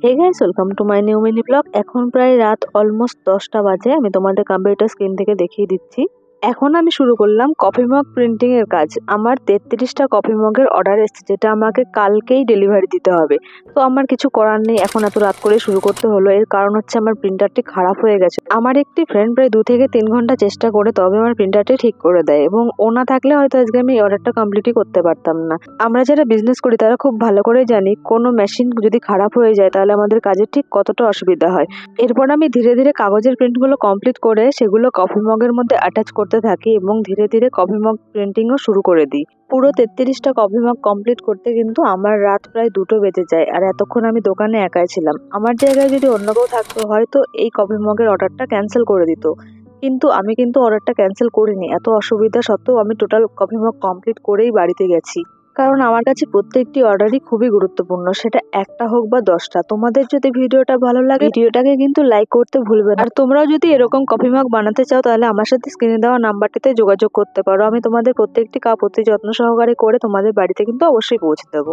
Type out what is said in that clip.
Hey guys, welcome to my new mini blog. এখন প্রায় রাত অলমোস্ট 10টা বাজে। আমি তোমাদের কম্পিউটার স্ক্রিন থেকে দেখিয়ে দিচ্ছি। এখন আমি শুরু করলাম কফি মগ প্রিন্টিং এর কাজ। আমার 33টা কফি মগের অর্ডার এসেছে, যেটা আমাকে কালকেই ডেলিভারি দিতে হবে। তো আমার কিছু করার নেই, এখন এত রাত করে শুরু করতে হলো। এর কারণ হচ্ছে আমার প্রিন্টারটি খারাপ হয়ে গেছে। আমার একটি ফ্রেন্ড প্রায় 2 থেকে 3 ঘন্টা চেষ্টা করে তবে আমার প্রিন্টারটি ঠিক করে দেয়, এবং ও না থাকলে হয়তো আজকে আমি এই অর্ডারটা কমপ্লিটই করতে পারতাম না। আমরা যারা বিজনেস করি তারা খুব ভালো করে জানি কোনো মেশিন যদি খারাপ হয়ে যায় তাহলে আমাদের কাজের ঠিক কতটা অসুবিধা হয়। এরপর আমি ধীরে ধীরে কাগজের প্রিন্টগুলো কমপ্লিট করে সেগুলো কফি মগের মধ্যে অ্যাটাচ করতে থাকি, এবং ধীরে ধীরে কফি মগ প্রিন্টিংও শুরু করে দিই। পুরো 33টা কফি মগ কমপ্লিট করতে কিন্তু আমার রাত প্রায় 2টো বেজে যায়। আর এতক্ষণ আমি দোকানে একাই ছিলাম। আমার জায়গায় যদি অন্য কেউ থাকতো হয়তো এই কফি মগের অর্ডারটা ক্যান্সেল করে দিত, কিন্তু আমি কিন্তু অর্ডারটা ক্যান্সেল করিনি। এত অসুবিধা সত্ত্বেও আমি টোটাল কফি মগ কমপ্লিট করেই বাড়িতে গেছি। কারণ আমার কাছে প্রত্যেকটি অর্ডারই খুবই গুরুত্বপূর্ণ, সেটা একটা হোক বা 10টা। তোমাদের যদি ভিডিওটা ভালো লাগে ভিডিওটাকে কিন্তু লাইক করতে ভুলবে না। আর তোমরাও যদি এরকম কফি মগ বানাতে চাও তাহলে আমার সাথে স্ক্রিনে দেওয়া নাম্বারটিতে যোগাযোগ করতে পারো। আমি তোমাদের প্রত্যেকটি কাপ অতি যত্ন সহকারে করে তোমাদের বাড়িতে কিন্তু অবশ্যই পৌঁছে দেবো।